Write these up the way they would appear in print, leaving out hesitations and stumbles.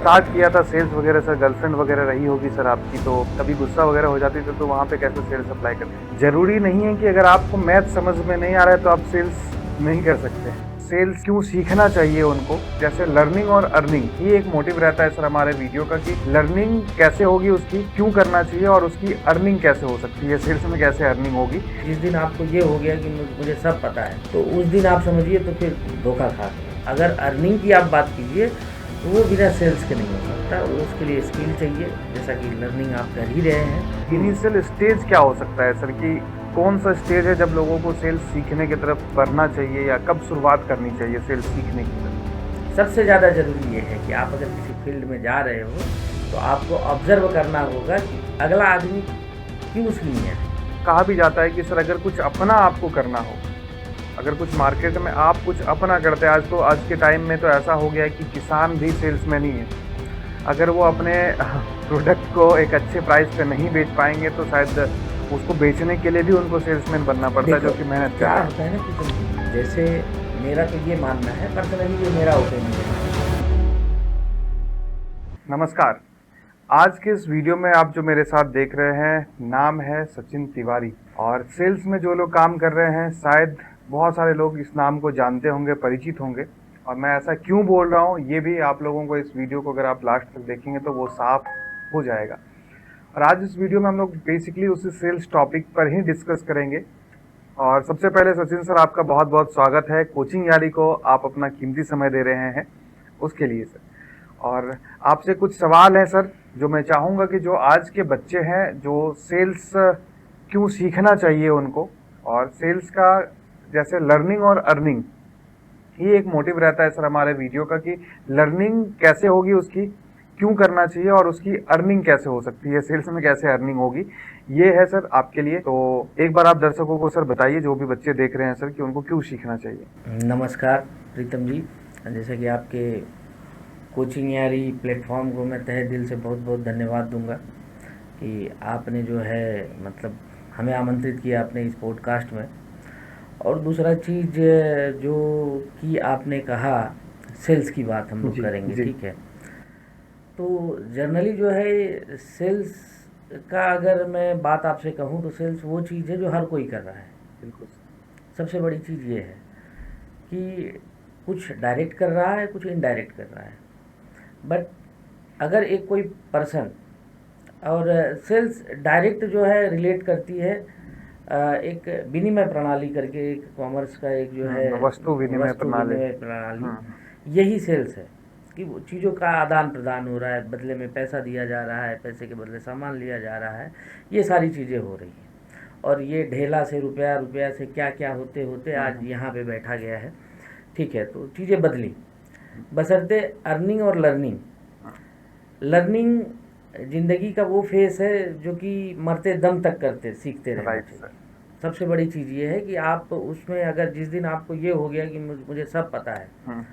Start किया था sales वगैरह सर, गर्लफ्रेंड वगैरह रही होगी सर आपकी, तो कभी गुस्सा वगैरह हो जाती थी तो वहाँ पे कैसे सेल्स अप्लाई करते? ज़रूरी नहीं है कि अगर आपको मैथ समझ में नहीं आ रहा है तो आप सेल्स नहीं कर सकते। सेल्स क्यों सीखना चाहिए उनको, जैसे लर्निंग और अर्निंग, ये एक मोटिव रहता है सर हमारे वीडियो का कि लर्निंग कैसे होगी उसकी, क्यों करना चाहिए और उसकी अर्निंग कैसे हो सकती है, सेल्स में कैसे अर्निंग होगी। जिस दिन आपको ये हो गया कि मुझे सब पता है, तो उस दिन आप समझिए तो फिर धोखा खा गए। अगर अर्निंग की आप बात कीजिए तो वो बिना सेल्स के नहीं हो सकता, उसके लिए स्किल चाहिए, जैसा कि लर्निंग आप कर ही रहे हैं। इनिशियल स्टेज क्या हो सकता है सर, कि कौन सा स्टेज है जब लोगों को सेल्स सीखने की तरफ बढ़ना चाहिए, या कब शुरुआत करनी चाहिए सेल्स सीखने की तरफ? सबसे ज़्यादा ज़रूरी ये है कि आप अगर किसी फील्ड में जा रहे हो तो आपको ऑब्जर्व करना होगा कि अगला आदमी क्यों उस लिए है। कहा भी जाता है कि सर अगर कुछ अपना आपको करना हो, अगर कुछ मार्केट में आप कुछ अपना करते हैं, आज के टाइम में तो ऐसा हो गया है कि किसान भी सेल्समैन ही है। अगर वो अपने प्रोडक्ट को एक अच्छे प्राइस पे नहीं बेच पाएंगे तो शायद उसको बेचने के लिए भी उनको सेल्समैन बनना पड़ता है, जो कि मेहनत कर क्या रहा है। होता है ना कि जैसे मेरा तो ये मानना है, पर्सनली ये मेरा ओपिनियन है। नमस्कार। आज के इस वीडियो में आप जो मेरे साथ देख रहे हैं, नाम है सचिन तिवारी, और सेल्स में जो लोग काम कर रहे हैं शायद बहुत सारे लोग इस नाम को जानते होंगे, परिचित होंगे। और मैं ऐसा क्यों बोल रहा हूँ ये भी आप लोगों को इस वीडियो को अगर आप लास्ट तक देखेंगे तो वो साफ हो जाएगा। और आज इस वीडियो में हम लोग बेसिकली उसी सेल्स टॉपिक पर ही डिस्कस करेंगे। और सबसे पहले सचिन सर, आपका बहुत बहुत स्वागत है। कोचिंग यारी को आप अपना कीमती समय दे रहे हैं, उसके लिए सर। और आपसे कुछ सवाल है सर, जो मैं चाहूँगा कि जो आज के बच्चे हैं, जो सेल्स क्यों सीखना चाहिए उनको, और सेल्स का जैसे लर्निंग और अर्निंग, ये एक मोटिव रहता है सर हमारे वीडियो का कि लर्निंग कैसे होगी उसकी, क्यों करना चाहिए, और उसकी अर्निंग कैसे हो सकती है, सेल्स में कैसे अर्निंग होगी। ये है सर आपके लिए। तो एक बार आप दर्शकों को सर बताइए, जो भी बच्चे देख रहे हैं सर, कि उनको क्यों सीखना चाहिए। नमस्कार प्रीतम जी, जैसे कि आपके कोचिंग यारी प्लेटफॉर्म को मैं तहे दिल से बहुत बहुत धन्यवाद दूंगा कि आपने जो है मतलब हमें आमंत्रित किया अपने इस पॉडकास्ट में। और दूसरा चीज़ जो कि आपने कहा, सेल्स की बात हम लोग जी करेंगे, जी। ठीक है। तो जनरली जो है सेल्स का अगर मैं बात आपसे कहूँ तो सेल्स वो चीज़ है जो हर कोई कर रहा है। बिल्कुल। सबसे बड़ी चीज़ ये है कि कुछ डायरेक्ट कर रहा है, कुछ इनडायरेक्ट कर रहा है। बट अगर एक कोई पर्सन, और सेल्स डायरेक्ट जो है रिलेट करती है एक विनिमय प्रणाली करके, एक कॉमर्स का एक जो है वस्तु विनिमय वस्तु प्रणाली। विनिमय प्रणाली, हम्म। यही सेल्स है कि वो चीज़ों का आदान प्रदान हो रहा है, बदले में पैसा दिया जा रहा है, पैसे के बदले सामान लिया जा रहा है, ये सारी चीज़ें हो रही हैं। और ये ढेला से रुपया, रुपया से क्या क्या होते होते आज यहाँ पे बैठा गया है, ठीक है। तो चीज़ें बदली, बशर्ते अर्निंग और लर्निंग। लर्निंग ज़िंदगी का वो फेस है जो कि मरते दम तक करते सीखते रहना राइट चाहिए। सर। सबसे बड़ी चीज़ ये है कि आप उसमें अगर जिस दिन आपको ये हो गया कि मुझे सब पता है, हम्म।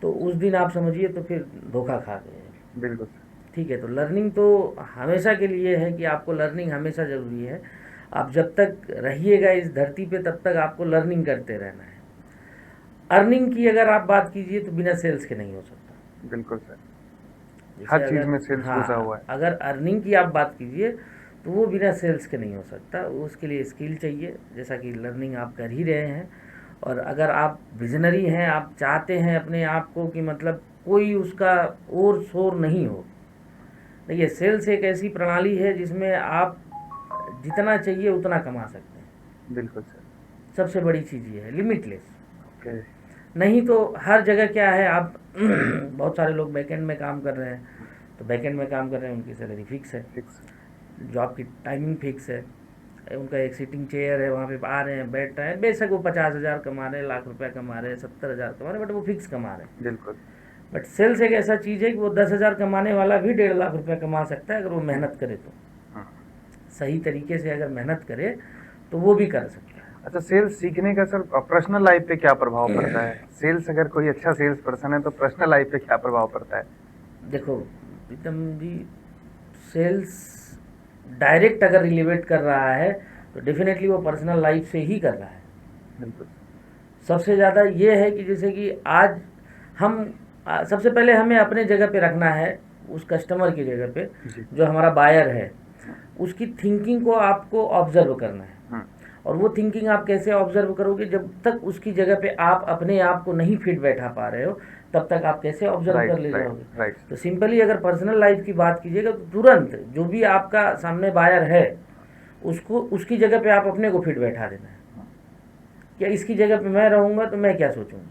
तो उस दिन आप समझिए तो फिर धोखा खा गए, बिल्कुल सर। ठीक है। तो लर्निंग तो हमेशा के लिए है कि आपको लर्निंग हमेशा ज़रूरी है। आप जब तक रहिएगा इस धरती पे तब तक आपको लर्निंग करते रहना है। अर्निंग की अगर आप बात कीजिए तो बिना सेल्स के नहीं हो सकता। बिल्कुल सर। जैसे हर चीज अगर, में सेल्स घुसा हुआ हाँ, है। अगर अर्निंग की आप बात कीजिए तो वो बिना सेल्स के नहीं हो सकता, उसके लिए स्किल चाहिए, जैसा कि लर्निंग आप कर ही रहे हैं। और अगर आप विजनरी हैं, आप चाहते हैं अपने आप को कि मतलब कोई उसका और शोर नहीं हो। देखिए, सेल्स एक ऐसी प्रणाली है जिसमें आप जितना चाहिए उतना कमा सकते हैं। बिल्कुल सर। सबसे बड़ी चीज़ ये है, लिमिटलेस। ओके। नहीं तो हर जगह क्या है, आप बहुत सारे लोग बैकएंड में काम कर रहे हैं, तो बैकएंड में काम कर रहे हैं, उनकी सैलरी फिक्स है, फिक्स। जॉब की टाइमिंग फिक्स है, उनका एक सीटिंग चेयर है, वहाँ पे आ रहे हैं, बैठ रहे हैं। बेशक वो 50,000 कमा रहे हैं, लाख रुपया कमा रहे हैं, 70,000 कमा रहे हैं, बट वो फिक्स कमा रहे हैं। बिल्कुल। बट सेल्स एक ऐसा चीज़ है कि वो 10,000 कमाने वाला भी 1.5 लाख रुपया कमा सकता है अगर वो मेहनत करे तो। हाँ। सही तरीके से अगर मेहनत करे तो वो भी कर सकता है। अच्छा, सेल्स सीखने का सर पर्सनल लाइफ पे क्या प्रभाव पड़ता है? सेल्स, अगर कोई अच्छा सेल्स पर्सन है तो पर्सनल लाइफ पे क्या प्रभाव पड़ता है? देखो प्रीतम जी, सेल्स डायरेक्ट अगर रिलेवेट कर रहा है तो डेफिनेटली वो पर्सनल लाइफ से ही कर रहा है। बिल्कुल। सबसे ज़्यादा ये है कि जैसे कि आज हम सबसे पहले हमें अपने जगह पे रखना है, उस कस्टमर की जगह पे, जी। जो हमारा बायर है उसकी थिंकिंग को आपको ऑब्जर्व करना है। हम्म, और वो थिंकिंग आप कैसे ऑब्जर्व करोगे, जब तक उसकी जगह पे आप अपने आप को नहीं फिट बैठा पा रहे हो तब तक आप कैसे ऑब्जर्व राइट कर ले राइट जाओगे। राइट। तो सिंपली अगर पर्सनल लाइफ की बात कीजिएगा तो तुरंत जो भी आपका सामने बायर है उसको उसकी जगह पे आप अपने को फिट बैठा देना है। क्या इसकी जगह पे मैं रहूँगा तो मैं क्या सोचूंगा,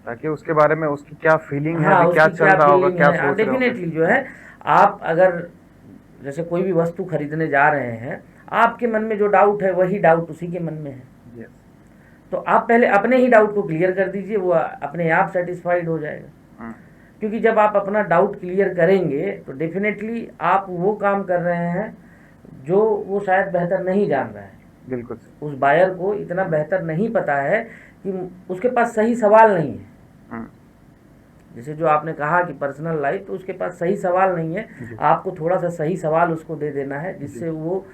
ताकि उसके बारे में उसकी क्या फीलिंग है, हाँ अभी क्या उसकी चल क्या रहा होगा, फीलिंग क्या है। सोच रहे होंगे। डेफिनेटली जो है, आप अगर जैसे कोई भी वस्तु खरीदने जा रहे हैं, आपके मन में जो डाउट है वही डाउट उसी के मन में है। यस। तो आप पहले अपने ही डाउट को क्लियर कर दीजिए, वो अपने आप सेटिस्फाइड हो जाएगा। हम्म, क्योंकि जब आप अपना डाउट क्लियर करेंगे तो डेफिनेटली आप वो काम कर रहे हैं जो वो शायद बेहतर नहीं जान रहा है। बिल्कुल। उस बायर को इतना बेहतर नहीं पता है कि उसके पास सही सवाल नहीं है। हम्म, जैसे जो आपने कहा कि पर्सनल लाइफ, तो उसके पास सही सवाल नहीं है। जी आपको थोड़ा सा सही सवाल उसको दे देना है जी। जिससे वो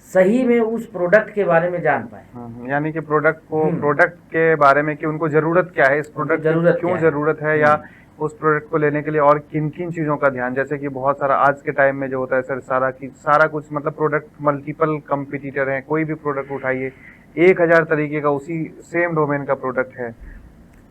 सही में उस प्रोडक्ट के बारे में जान पाए। यानी कि प्रोडक्ट को, हम्म, प्रोडक्ट के बारे में कि उनको ज़रूरत क्या है, इस उनको प्रोडक्ट की ज़रूरत क्यों क्या है। ज़रूरत है, या उस प्रोडक्ट को लेने के लिए और किन किन चीज़ों का ध्यान। जैसे कि बहुत सारा आज के टाइम में जो होता है सर, सारा कुछ मतलब प्रोडक्ट, मल्टीपल कंपटीटर हैं, कोई भी प्रोडक्ट उठाइए 1000 तरीके का उसी सेम डोमेन का प्रोडक्ट है,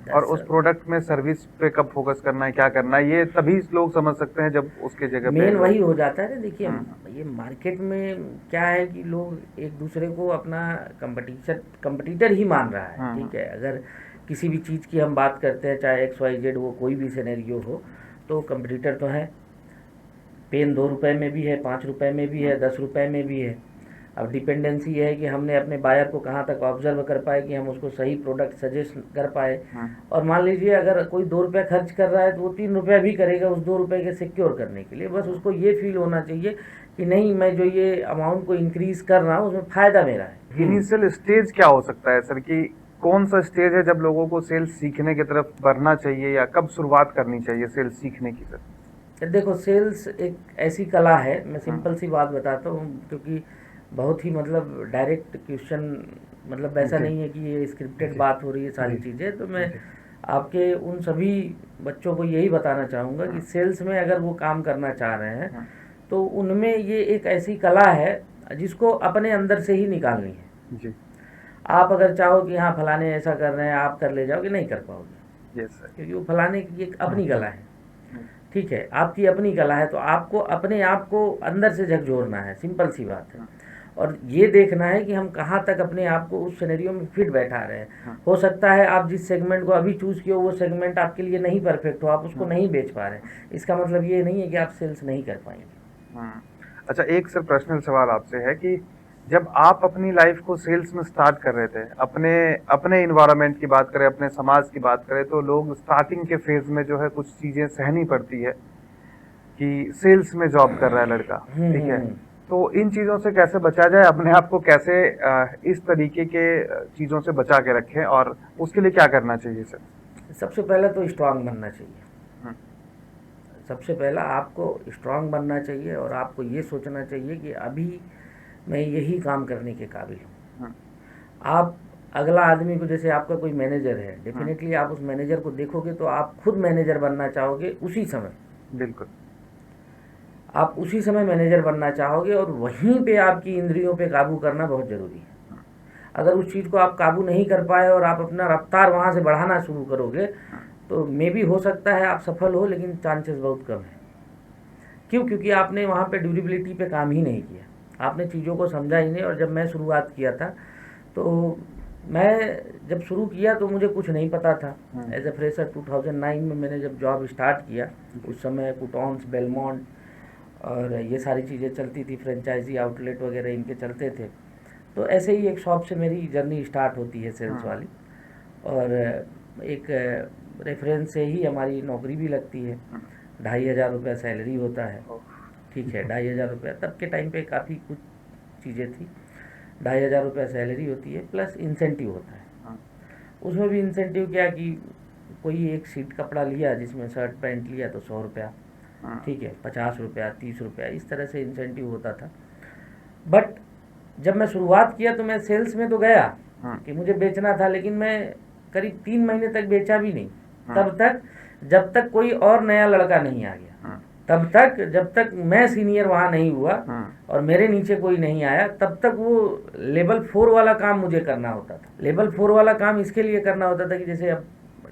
और दैट्स उस प्रोडक्ट में सर्विस पे कब फोकस करना है, क्या करना है, ये तभी लोग समझ सकते हैं जब उसके जगह पे मेन वही लोग। हो जाता है ना। देखिए, हम्म, ये मार्केट में क्या है कि लोग एक दूसरे को अपना कंपटीटर ही मान रहा है। हम्म, ठीक है, अगर किसी भी चीज़ की हम बात करते हैं, चाहे XYZ वो कोई भी सिनेरियो हो, तो कंपटीटर तो है। पेन 2 रुपए में भी है, 5 रुपए में भी है, 10 रुपए में भी है। अब डिपेंडेंसी ये है कि हमने अपने बायर को कहाँ तक ऑब्जर्व कर पाए कि हम उसको सही प्रोडक्ट सजेस्ट कर पाए। हम्म, और मान लीजिए अगर कोई 2 रुपये खर्च कर रहा है तो वो 3 रुपये भी करेगा उस 2 रुपये के सिक्योर करने के लिए। बस उसको ये फील होना चाहिए कि नहीं, मैं जो ये अमाउंट को इंक्रीज कर रहा हूँ उसमें फ़ायदा मेरा है। इनिशियल स्टेज क्या हो सकता है सर, कि कौन सा स्टेज है जब लोगों को सेल्स सीखने की तरफ बढ़ना चाहिए, या कब शुरुआत करनी चाहिए सेल्स सीखने की सर? देखो, सेल्स एक ऐसी कला है, मैं हम्म, सिंपल सी बात बताता हूँ, क्योंकि बहुत ही मतलब डायरेक्ट क्वेश्चन, मतलब ऐसा जी नहीं है कि ये स्क्रिप्टेड जी बात हो रही है सारी जी चीज़ें। तो मैं जी। आपके उन सभी बच्चों को यही बताना चाहूँगा कि हम्म, सेल्स में अगर वो काम करना चाह रहे हैं हम्म, तो उनमें ये एक ऐसी कला है जिसको अपने अंदर से ही निकालनी है। जी। आप अगर चाहो कि हाँ फलाने ऐसा कर रहे हैं, आप कर ले जाओगे, नहीं कर पाओगे। Yes sir. क्योंकि वो फलाने की एक अपनी कला है। हम्म, ठीक है, आपकी अपनी कला है, तो आपको अपने आप को अंदर से झकझोरना है, सिंपल सी बात है। हम्म, और ये देखना है कि हम कहाँ तक अपने आप को उस सिनेरियो में फिट बैठा रहे हैं। हम्म, हो सकता है आप जिस सेगमेंट को अभी चूज़ किए हो वो सेगमेंट आपके लिए नहीं परफेक्ट हो, आप उसको हम्म, नहीं बेच पा रहे हैं। इसका मतलब ये नहीं है कि आप सेल्स नहीं कर पाएंगे। हम्म। अच्छा, एक सर पर्सनल सवाल आपसे है कि जब आप अपनी लाइफ को सेल्स में स्टार्ट कर रहे थे, अपने अपने इन्वायरमेंट की बात करें, अपने समाज की बात करें, तो लोग स्टार्टिंग के फेज में जो है कुछ चीजें सहनी पड़ती है कि सेल्स में जॉब कर रहा है लड़का, ठीक है। हम्म। तो इन चीजों से कैसे बचा जाए, अपने आप को कैसे इस तरीके के चीजों से बचा के रखें, और उसके लिए क्या करना चाहिए सर? सबसे पहले तो स्ट्रांग बनना चाहिए। हम्म, सबसे पहला आपको स्ट्रांग बनना चाहिए और आपको ये सोचना चाहिए कि अभी मैं यही काम करने के काबिल हूँ। हम्म, आप अगला आदमी को, जैसे आपका कोई मैनेजर है, हम्म, डेफिनेटली आप उस मैनेजर को देखोगे तो आप खुद मैनेजर बनना चाहोगे उसी समय। बिल्कुल। आप उसी समय मैनेजर बनना चाहोगे और वहीं पे आपकी इंद्रियों पे काबू करना बहुत ज़रूरी है। हम्म, अगर उस चीज़ को आप काबू नहीं कर पाए और आप अपना रफ्तार वहाँ से बढ़ाना शुरू करोगे हम्म, तो मे भी हो सकता है आप सफल हो, लेकिन चांसेस बहुत कम है। क्यों? क्योंकि आपने वहाँ पे ड्यूरेबिलिटी पे काम ही नहीं किया, आपने चीज़ों को समझा ही नहीं। और जब मैं शुरुआत किया था तो मैं जब शुरू किया तो मुझे कुछ नहीं पता था। हम्म, एज ए फ्रेशर 2009 में मैंने जब जॉब स्टार्ट किया, जी उस समय कुटॉन्स, बेलमोंट और ये सारी चीज़ें चलती थी, फ्रेंचाइजी आउटलेट वगैरह इनके चलते थे। तो ऐसे ही एक शॉप से मेरी जर्नी स्टार्ट होती है सेल्स हम्म, वाली। और एक रेफरेंस से ही हमारी नौकरी भी लगती है। हम्म, 2500 रुपया सैलरी होता है। ओह, ठीक है, 2500 रुपया तब के टाइम पे काफ़ी कुछ चीज़ें थी। 2500 रुपया सैलरी होती है, प्लस इंसेंटिव होता है। हम्म, उसमें भी इंसेंटिव क्या कि कोई एक सीट कपड़ा लिया जिसमें शर्ट पैंट लिया तो 100 रुपया, हम्म, ठीक है, 50 रुपया, 30 रुपया, इस तरह से इंसेंटिव होता था। बट जब मैं शुरुआत किया तो मैं सेल्स में तो गया हम्म, कि मुझे बेचना था, लेकिन मैं करीब 3 महीने तक बेचा भी नहीं। हम्म, तब तक जब तक कोई और नया लड़का नहीं आ गया, तब तक, जब तक मैं सीनियर वहाँ नहीं हुआ और मेरे नीचे कोई नहीं आया, तब तक वो लेवल 4 वाला काम मुझे करना होता था। लेवल 4 वाला काम इसके लिए करना होता था कि जैसे अब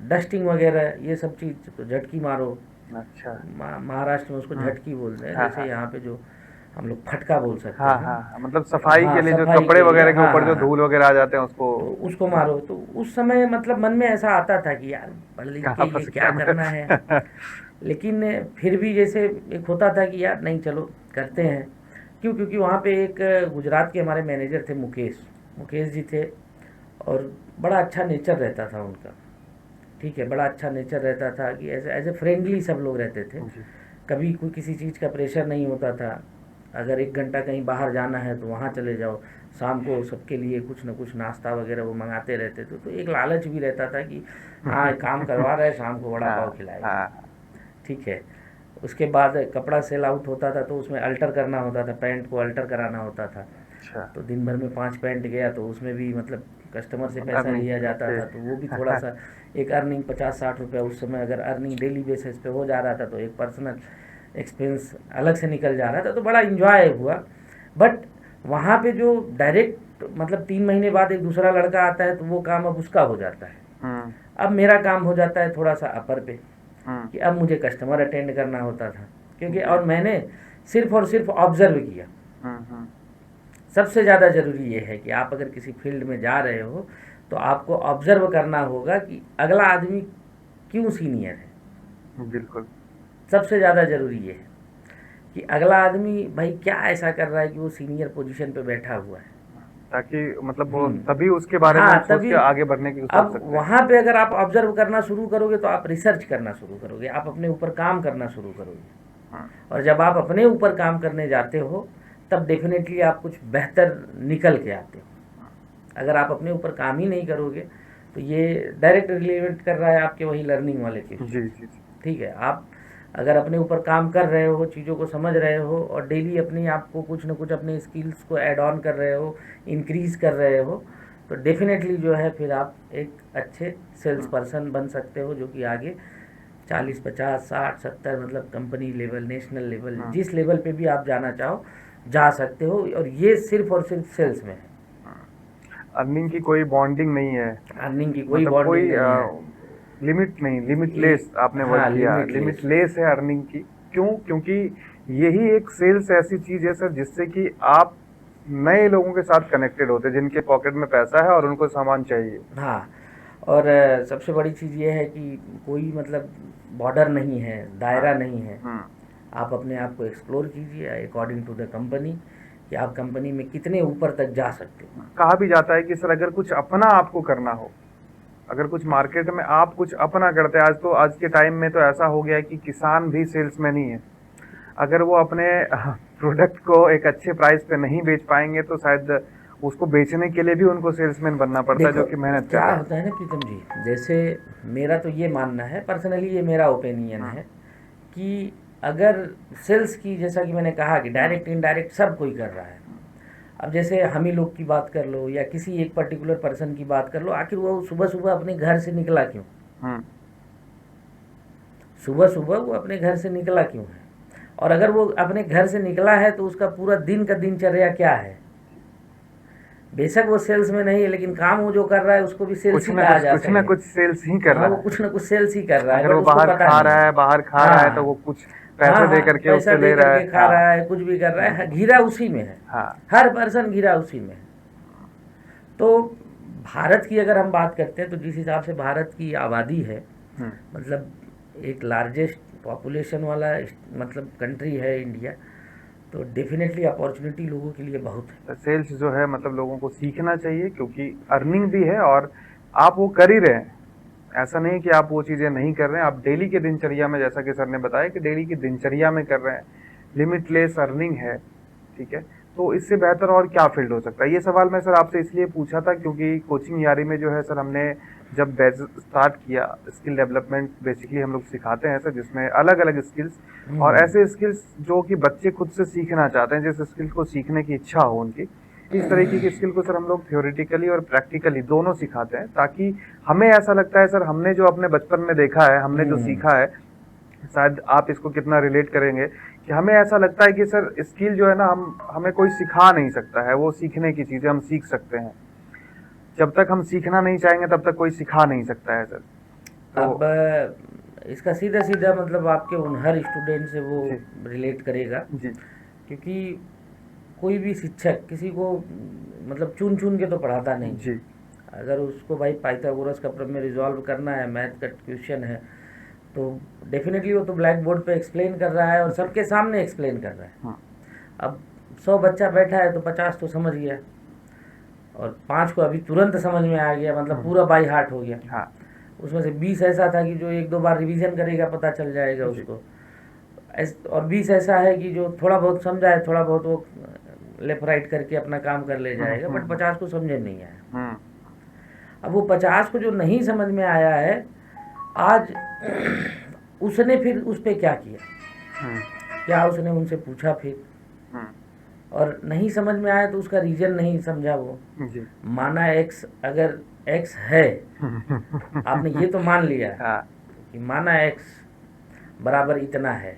डस्टिंग वगैरह ये सब चीज़, तो झटकी मारो। अच्छा। महाराष्ट्र में उसको झटकी बोलते हैं, हाँ, जैसे हाँ। यहाँ पे जो हम लोग फटका बोल सकते हाँ हैं। हाँ, मतलब सफाई हाँ, के लिए जो सफाई कपड़े के लिए, वगैरह के हाँ ऊपर जो हाँ, धूल वगैरह आ जाते हैं उसको। तो उसको मारो। तो उस समय मतलब मन में ऐसा आता था कि यार पढ़ लिख के कहाँ ये फंस क्या गया करना है, मैं। लेकिन फिर भी जैसे एक होता था कि यार नहीं चलो करते हैं। क्यों? क्योंकि वहाँ पे एक गुजरात के हमारे मैनेजर थे, मुकेश जी थे, और बड़ा अच्छा नेचर रहता था उनका। ठीक है, बड़ा अच्छा नेचर रहता था कि एज ए फ्रेंडली सब लोग रहते थे। जी। कभी कोई किसी चीज़ का प्रेशर नहीं होता था। अगर 1 घंटा कहीं बाहर जाना है तो वहाँ चले जाओ। शाम को सबके लिए कुछ न कुछ नाश्ता वगैरह वो मंगाते रहते थे। तो एक लालच भी रहता था कि हाँ काम करवा रहे हैं, शाम को वड़ा पाव हाँ खिलाएगा। हाँ। ठीक है। उसके बाद कपड़ा सेल आउट होता था तो उसमें अल्टर करना होता था, पैंट को अल्टर कराना होता था। अच्छा। तो दिन भर में 5 पैंट गया तो उसमें भी मतलब कस्टमर से पैसा अर्निंग। लिया जाता ओके। था, तो वो भी थोड़ा सा एक अर्निंग 50-60 रुपया उस समय अगर अर्निंग डेली बेसिस पे हो जा रहा था तो एक पर्सनल एक्सपेंस अलग से निकल जा रहा था, तो बड़ा इंजॉय हुआ। बट वहाँ पे जो डायरेक्ट मतलब 3 महीने बाद एक दूसरा लड़का आता है तो वो काम अब उसका हो जाता है। हम्म अब मेरा काम हो जाता है थोड़ा सा अपर पे, हम्म। कि अब मुझे कस्टमर अटेंड करना होता था, क्योंकि जी। और मैंने सिर्फ और सिर्फ ऑब्जर्व किया। हम्म। सबसे ज़्यादा ज़रूरी ये है कि आप अगर किसी फील्ड में जा रहे हो तो आपको ऑब्जर्व करना होगा कि अगला आदमी क्यों सीनियर है। बिल्कुल। सबसे ज़्यादा ज़रूरी ये है कि अगला आदमी भाई क्या ऐसा कर रहा है कि वो सीनियर पोजीशन पे बैठा हुआ है। ताकि मतलब वो तभी उसके हम्म, बारे में हम हाँ सोच के तभी। आगे बढ़ने की सोच अब सकते हैं। वहाँ पे अगर आप ऑब्जर्व करना शुरू करोगे तो आप रिसर्च करना शुरू करोगे, आप अपने ऊपर काम करना शुरू करोगे। हाँ। और जब आप अपने ऊपर काम करने जाते हो तब डेफिनेटली आप कुछ बेहतर निकल के आते हो। अगर आप अपने ऊपर काम ही नहीं करोगे तो ये डायरेक्ट रिलेवेंट कर रहा है आपके वही लर्निंग वाले चीज़ जी से। जी जी। ठीक है, आप अगर अपने ऊपर काम कर रहे हो, चीज़ों को समझ रहे हो और डेली अपने आप को कुछ ना कुछ अपने स्किल्स को ऐड ऑन कर रहे हो, इंक्रीज़ कर रहे हो, तो डेफिनेटली जो है फिर आप एक अच्छे सेल्स पर्सन बन सकते हो, जो कि आगे 40, 50, 60, 70 मतलब कंपनी लेवल, नेशनल लेवल, हाँ। जिस लेवल पे भी आप जाना चाहो जा सकते हो। और ये सिर्फ और सिर्फ सेल्स में है। अर्निंग की कोई बॉन्डिंग नहीं है। अर्निंग की कोई मतलब बॉन्डिंग कोई नहीं है। लिमिट नहीं, लिमिटलेस आपने वर्ड हाँ, किया, लिमिटलेस। लिमिटलेस है अर्निंग की। क्यों? क्योंकि यही एक सेल्स ऐसी चीज है सर जिससे कि आप नए लोगों के साथ कनेक्टेड होते हैं जिनके पॉकेट में पैसा है और उनको सामान चाहिए। हाँ, और सबसे बड़ी चीज़ ये है कि कोई मतलब बॉर्डर नहीं है, हाँ। दायरा नहीं है। हम्म। आप अपने आप को एक्सप्लोर कीजिए अकॉर्डिंग टू द कंपनी, कि आप कंपनी में कितने ऊपर तक जा सकते हो। कहा भी जाता है कि सर अगर कुछ अपना आपको करना हो, अगर कुछ मार्केट में आप कुछ अपना करते हैं, आज तो आज के टाइम में तो ऐसा हो गया है कि किसान भी सेल्समैन ही है। अगर वो अपने प्रोडक्ट को एक अच्छे प्राइस पे नहीं बेच पाएंगे तो शायद उसको बेचने के लिए भी उनको सेल्समैन बनना पड़ता है देखो जो कि मेहनत कर क्या रहे हैं। होता है ना प्रीतम जी, जैसे मेरा तो ये मानना है पर्सनली, ये मेरा ओपिनियन हाँ है कि अगर सेल्स की, जैसा कि मैंने कहा कि हाँ डायरेक्ट इनडायरेक्ट सब कोई कर रहा है। अब जैसे हम ही लोग की बात कर लो या किसी एक पर्टिकुलर पर्सन की बात कर लो, आखिर वो सुबह सुबह अपने घर से निकला क्यों? हाँ। सुबह सुबह वो अपने घर से निकला क्यों है? और अगर वो अपने घर से निकला है तो उसका पूरा दिन का दिनचर्या क्या है? बेशक वो सेल्स में नहीं है, लेकिन काम वो जो कर रहा है उसको भी सेल्स ही कहा जा कुछ ना सके। कुछ सेल्स ही कर हाँ, वो रहा है। कुछ ना कुछ सेल्स ही कर रहा है, अगर बट वो उसको बाहर पता खा नहीं रहा है। है, बाहर खा रहा है तो वो हाँ कुछ हाँ पैसे दे हाँ, करके पैसा उससे दे ले रहा है। करके खा हाँ। रहा है, कुछ भी कर रहा है, घिरा उसी में है। हाँ। हर पर्सन घिरा उसी में है। तो भारत की अगर हम बात करते हैं तो जिस हिसाब से भारत की आबादी है, हम्म। मतलब एक लार्जेस्ट पॉपुलेशन वाला मतलब कंट्री है इंडिया, तो डेफिनेटली अपॉर्चुनिटी लोगों के लिए बहुत है। सेल्स जो है मतलब लोगों को सीखना चाहिए क्योंकि अर्निंग भी है और आप वो कर ही रहे हैं। ऐसा नहीं कि आप वो चीज़ें नहीं कर रहे हैं, आप डेली के दिनचर्या में, जैसा कि सर ने बताया कि डेली की दिनचर्या में कर रहे हैं। लिमिटलेस अर्निंग है। ठीक है। तो इससे बेहतर और क्या फील्ड हो सकता है? ये सवाल मैं सर आपसे इसलिए पूछा था क्योंकि कोचिंग यारी में जो है सर हमने जब बैच स्टार्ट किया, स्किल डेवलपमेंट बेसिकली हम लोग सिखाते हैं सर, जिसमें अलग अलग स्किल्स और हम्म। ऐसे स्किल्स जो कि बच्चे खुद से सीखना चाहते हैं, जिस स्किल को सीखने की इच्छा हो उनकी, इस तरीके की स्किल को सर हम लोग थ्योरेटिकली और प्रैक्टिकली दोनों सिखाते हैं, ताकि हमें ऐसा लगता है सर हमने जो अपने बचपन में देखा है, हमने जो सीखा है, शायद आप इसको कितना रिलेट करेंगे कि हमें ऐसा लगता है कि सर स्किल जो है ना हमें कोई सिखा नहीं सकता है, वो सीखने की चीज़ है, हम सीख सकते हैं। जब तक हम सीखना नहीं चाहेंगे तब तक कोई सिखा नहीं सकता है सर। तो अब इसका सीधा सीधा मतलब आपके उन हर स्टूडेंट से वो जी रिलेट करेगा, जी क्योंकि कोई भी शिक्षक किसी को मतलब चुन चुन के तो पढ़ाता नहीं। जी अगर उसको भाई पाइथागोरस का प्रमेय रिजॉल्व करना है, मैथ का क्वेश्चन है, तो डेफिनेटली वो तो ब्लैक बोर्ड पे एक्सप्लेन कर रहा है और सबके सामने एक्सप्लेन कर रहा है। हाँ अब 100 बच्चा बैठा है तो 50 तो समझ गया और 5 को अभी तुरंत समझ में आ गया, मतलब पूरा बाई हार्ट हो गया। हाँ उसमें से 20 ऐसा था कि जो 1-2 बार रिवीजन करेगा पता चल जाएगा उसको, और 20 ऐसा है कि जो थोड़ा बहुत समझा है, थोड़ा बहुत वो लेफ्ट राइट करके अपना काम कर ले जाएगा, बट 50 को समझ नहीं आया। अब वो 50 को जो नहीं समझ में आया है, आज उसने फिर उस पर क्या किया, क्या उसने उनसे पूछा फिर, और नहीं समझ में आया तो उसका रीजन नहीं समझा वो। जी माना एक्स, अगर एक्स है, आपने ये तो मान लिया हाँ कि माना एक्स बराबर इतना है,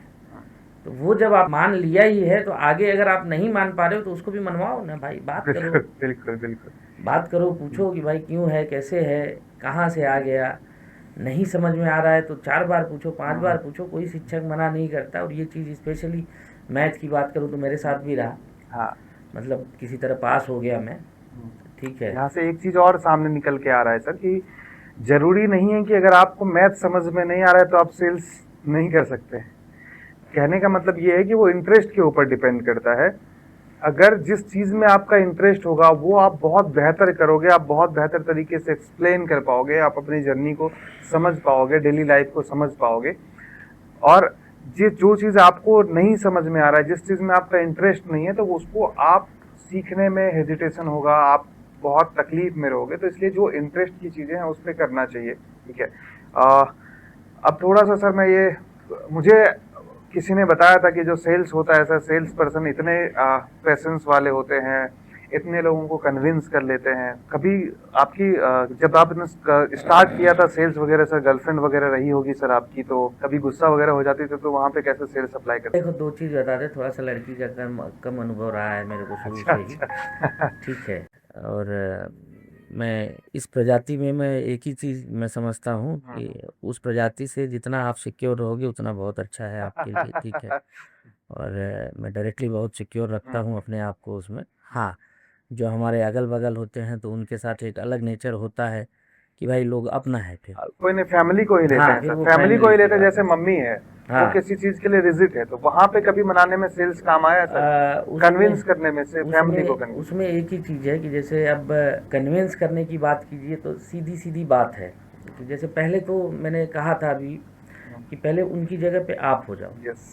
तो वो जब आप मान लिया ही है तो आगे अगर आप नहीं मान पा रहे हो तो उसको भी मनवाओ ना भाई, बात करो, बिल्कुल बिल्कुल बिल्कुल बात करो, पूछो कि भाई क्यों है, कैसे है, कहाँ से आ गया। नहीं समझ में आ रहा है तो 4 बार पूछो, 5 बार पूछो, कोई शिक्षक मना नहीं करता। और ये चीज़ स्पेशली मैथ की बात करूँ तो मेरे साथ भी रहा, हाँ मतलब किसी तरह पास हो गया मैं, ठीक है। यहाँ से एक चीज और सामने निकल के आ रहा है सर कि जरूरी नहीं है कि अगर आपको मैथ समझ में नहीं आ रहा है तो आप सेल्स नहीं कर सकते। कहने का मतलब ये है कि वो इंटरेस्ट के ऊपर डिपेंड करता है। अगर जिस चीज में आपका इंटरेस्ट होगा वो आप बहुत बेहतर करोगे, आप बहुत बेहतर तरीके से एक्सप्लेन कर पाओगे, आप अपनी जर्नी को समझ पाओगे, डेली लाइफ को समझ पाओगे। और जो चीज आपको नहीं समझ में आ रहा है, जिस चीज में आपका इंटरेस्ट नहीं है, तो उसको आप सीखने में हेजिटेशन होगा, आप बहुत तकलीफ में रहोगे। तो इसलिए जो इंटरेस्ट की चीजें हैं उस पर करना चाहिए, ठीक है। अब थोड़ा सा सर मैं ये, मुझे किसी ने बताया था कि जो सेल्स होता है सर, सेल्स पर्सन इतने पेशेंस वाले होते हैं, इतने लोगों को कन्विंस कर लेते हैं। कभी आपकी जब आपने स्टार्ट किया था सेल्स वगैरह सर, गर्लफ्रेंड वगैरह रही होगी सर आपकी, तो कभी गुस्सा वगैरह हो जाती थी तो वहां पे कैसे सेल्स अप्लाई करते? देखो 2 चीज़ बता दे, थोड़ा सा लड़की का कम अनुभव रहा है मेरे को शुरू अच्छा से ही, अच्छा ठीक है। और मैं इस प्रजाति में मैं एक ही चीज़ मैं समझता हूँ कि उस प्रजाति से जितना आप सिक्योर रहोगे उतना बहुत अच्छा है आपके लिए, ठीक है। और मैं डायरेक्टली बहुत सिक्योर रखता हूँ अपने आप को उसमें। हाँ, जो हमारे अगल बगल होते हैं तो उनके साथ एक अलग नेचर होता है कि भाई लोग अपना है फिर। कोई नहीं, फैमिली को ही लेते हाँ, हैं फिर सर, वो फैमिली को फैमिली ही की लेते हैं। बात जैसे है। मम्मी है, वो हाँ, किसी चीज के लिए रिजिट है, तो वहां पे कभी मनाने में सेल्स काम आया सर, कन्विंस करने में से फैमिली को उसमें कन्विंस? उसमें एक ही चीज़ है कि जैसे अब कन्विंस करने की बात कीजिए तो सीधी सीधी बात है कि जैसे पहले तो मैंने कहा था अभी कि पहले उनकी जगह पे आप हो जाओ। यस।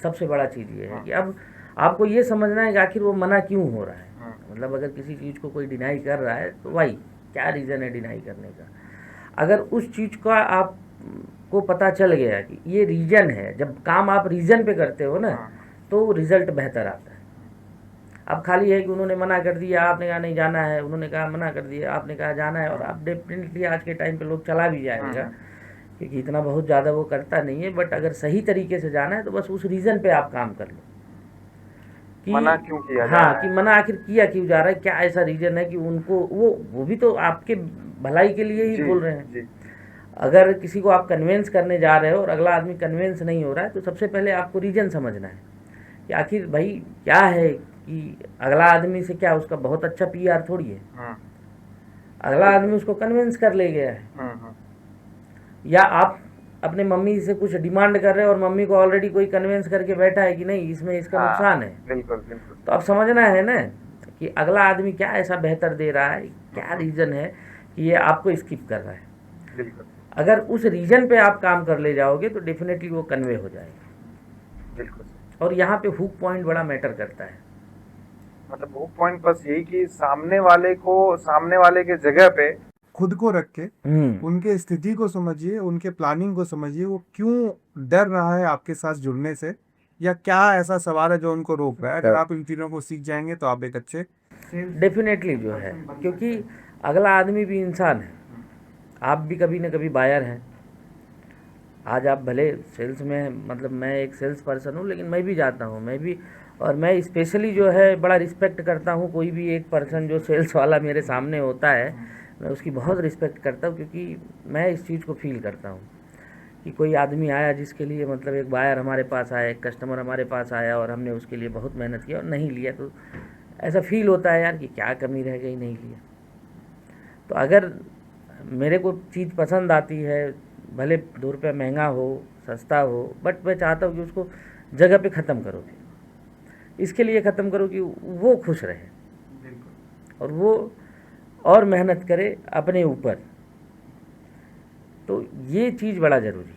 सबसे बड़ा चीज़ ये है कि अब आपको ये समझना है कि आखिर वो मना क्यों हो रहा है। मतलब अगर किसी चीज़ को कोई डिनाई कर रहा है तो भाई क्या रीज़न है डिनाई करने का। अगर उस चीज़ का आप को पता चल गया कि ये रीज़न है, जब काम आप रीज़न पे करते हो ना तो रिज़ल्ट बेहतर आता है। अब खाली है कि उन्होंने मना कर दिया, आपने कहा नहीं जाना है, उन्होंने कहा मना कर दिया, आपने कहा जाना है, और आप डेफिनेटली आज के टाइम पे लोग चला भी जाएगा क्योंकि इतना बहुत ज़्यादा वो करता नहीं है। बट अगर सही तरीके से जाना है तो बस उस रीज़न पे आप काम कर लो मना कि क्यों किया जा हाँ, रहा कि है? मना आखिर किया क्यों जा रहा है, क्या ऐसा रीज़न है कि उनको वो भी तो आपके भलाई के लिए ही जी बोल रहे हैं। जी अगर किसी को आप कन्विंस करने जा रहे हो और अगला आदमी कन्विंस नहीं हो रहा है तो सबसे पहले आपको रीज़न समझना है कि आखिर भाई क्या है, कि अगला आदमी से क्या उसका बहुत अच्छा पीआर थोड़ी है, अगला आदमी उसको कन्विंस कर ले गया है। या आप अपने मम्मी से कुछ डिमांड कर रहे हो और मम्मी को ऑलरेडी कोई कन्विंस करके बैठा है कि नहीं इसमें इसका नुकसान है, बिल्कुल बिल्कुल। तो अब समझना है ना कि अगला आदमी क्या ऐसा बेहतर दे रहा है, क्या रीज़न है कि ये आपको स्किप कर रहा है। बिल्कुल अगर उस रीजन पे आप काम कर ले जाओगे तो डेफिनेटली वो कन्वे हो जाएगा। बिल्कुल। और यहाँ पे हुक पॉइंट बड़ा मैटर करता है। मतलब वो पॉइंट बस यही कि सामने वाले को, सामने वाले के जगह पे खुद को रख के उनके स्थिति को समझिए, उनके प्लानिंग को समझिए, वो क्यों डर रहा है आपके साथ जुड़ने से, या क्या ऐसा सवाल है जो उनको रोक रहा है। अगर आप इन चीज़ों को सीख जाएंगे तो आप एक अच्छे सेल्स डेफिनेटली जो है, क्योंकि अगला आदमी भी इंसान है। आप भी कभी न कभी बायर हैं। आज आप भले सेल्स में, मतलब मैं एक सेल्स पर्सन हूँ, लेकिन मैं भी जाता हूँ, मैं भी, और मैं स्पेशली जो है बड़ा रिस्पेक्ट करता हूँ कोई भी एक पर्सन जो सेल्स वाला मेरे सामने होता है, मैं उसकी बहुत रिस्पेक्ट करता हूँ, क्योंकि मैं इस चीज़ को फील करता हूँ कि कोई आदमी आया जिसके लिए, मतलब एक बायर हमारे पास आया, एक कस्टमर हमारे पास आया और हमने उसके लिए बहुत मेहनत किया और नहीं लिया, तो ऐसा फील होता है यार कि क्या कमी रह गई, नहीं लिया। तो अगर मेरे को चीज़ पसंद आती है, भले 2 रुपये महंगा हो, सस्ता हो, बट मैं चाहता हूँ कि उसको जगह पे ख़त्म करो, इसके लिए ख़त्म करो कि वो खुश रहे और वो और मेहनत करे अपने ऊपर। तो ये चीज़ बड़ा ज़रूरी है।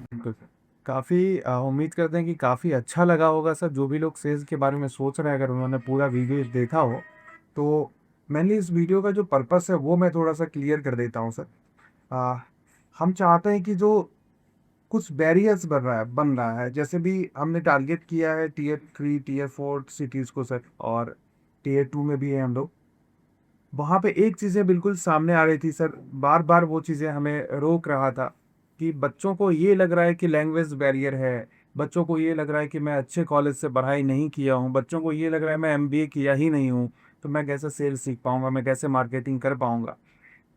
बिल्कुल सर। काफ़ी उम्मीद करते हैं कि काफ़ी अच्छा लगा होगा सर, जो भी लोग सेल्स के बारे में सोच रहे हैं, अगर उन्होंने पूरा वीडियो देखा हो तो मेनली इस वीडियो का जो पर्पस है वो मैं थोड़ा सा क्लियर कर देता हूँ सर। आ, हम चाहते हैं कि जो कुछ बैरियर्स बन रहा है, जैसे भी हमने टारगेट किया है Tier 3 Tier 4 सिटीज़ को सर, और Tier 2 में भी है हम लोग। वहाँ पे एक चीज़ें बिल्कुल सामने आ रही थी सर, बार बार वो चीज़ें हमें रोक रहा था कि बच्चों को ये लग रहा है कि लैंग्वेज बैरियर है, बच्चों को ये लग रहा है कि मैं अच्छे कॉलेज से पढ़ाई नहीं किया हूँ, बच्चों को ये लग रहा है मैं MBA किया ही नहीं हूँ, तो मैं कैसे सेल्स सीख पाऊंगा, मैं कैसे मार्केटिंग कर पाऊंगा।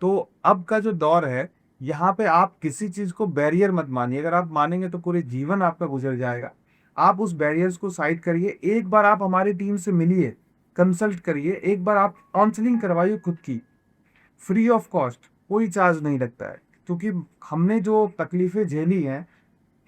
तो अब का जो दौर है, यहाँ पे आप किसी चीज को बैरियर मत मानिए, अगर आप मानेंगे तो पूरे जीवन आपका गुजर जाएगा। आप उस बैरियर्स को साइड करिए, एक बार आप हमारी टीम से मिलिए, कंसल्ट करिए, एक बार आप काउंसलिंग करवाइए खुद की, फ्री ऑफ कॉस्ट, कोई चार्ज नहीं लगता है। क्योंकि हमने जो तकलीफें झेली हैं,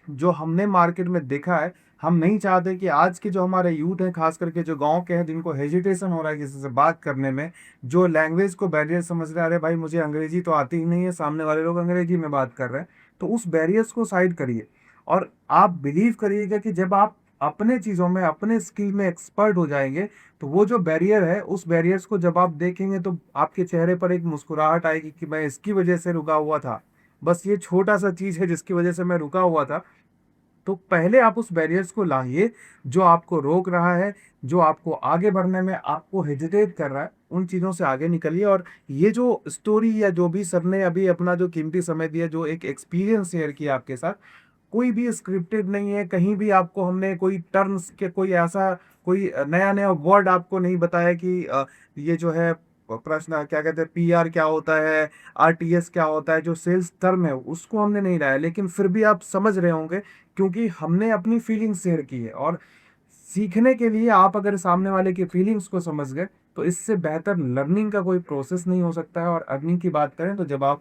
जो हमने मार्केट में देखा है, हम नहीं चाहते कि आज के जो हमारे यूथ हैं, खास करके जो गांव के हैं, जिनको हेजिटेशन हो रहा है किसी से बात करने में, जो लैंग्वेज को बैरियर समझ रहे हैं, अरे भाई मुझे अंग्रेजी तो आती ही नहीं है, सामने वाले लोग अंग्रेजी में बात कर रहे हैं, तो उस बैरियर्स को साइड करिए। और आप बिलीव करिएगा कि जब आप अपने चीज़ों में, अपने स्किल में एक्सपर्ट हो जाएंगे, तो वो जो बैरियर है, उस बैरियर्स को जब आप देखेंगे तो आपके चेहरे पर एक मुस्कुराहट आएगी कि मैं इसकी वजह से रुका हुआ था, बस ये छोटा सा चीज़ है जिसकी वजह से मैं रुका हुआ था। तो पहले आप उस बैरियर्स को लाइए जो आपको रोक रहा है, जो आपको आगे बढ़ने में आपको हेजिटेट कर रहा है, उन चीज़ों से आगे निकलिए। और ये जो स्टोरी, या जो भी सर ने अभी अपना जो कीमती समय दिया, जो एक एक्सपीरियंस शेयर किया आपके साथ, कोई भी स्क्रिप्टेड नहीं है, कहीं भी आपको हमने कोई टर्म्स के, कोई ऐसा कोई नया नया वर्ड आपको नहीं बताया कि ये जो है प्रश्न क्या कहते हैं, PR क्या होता है, RTS क्या होता है, जो सेल्स टर्म है उसको हमने नहीं लाया, लेकिन फिर भी आप समझ रहे होंगे क्योंकि हमने अपनी फीलिंग्स शेयर की है। और सीखने के लिए आप अगर सामने वाले की फीलिंग्स को समझ गए, तो इससे बेहतर लर्निंग का कोई प्रोसेस नहीं हो सकता है। और अर्निंग की बात करें तो जब आप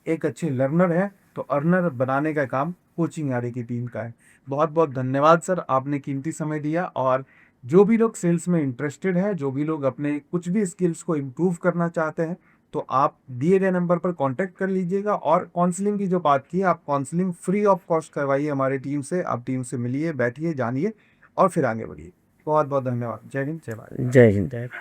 एक अच्छे लर्नर हैं, तो अर्नर बनाने का काम कोचिंग आर की टीम का है। बहुत बहुत धन्यवाद सर, आपने कीमती समय दिया। और जो भी लोग सेल्स में इंटरेस्टेड है, जो भी लोग अपने कुछ भी स्किल्स को इम्प्रूव करना चाहते हैं, तो आप दिए गए नंबर पर कांटेक्ट कर लीजिएगा। और काउंसलिंग की जो बात की है, आप काउंसलिंग फ्री ऑफ कॉस्ट करवाइए हमारी टीम से, आप टीम से मिलिए, बैठिए, जानिए और फिर आगे बढ़िए। बहुत बहुत धन्यवाद। जय हिंद, जय भारत। जय हिंद, जय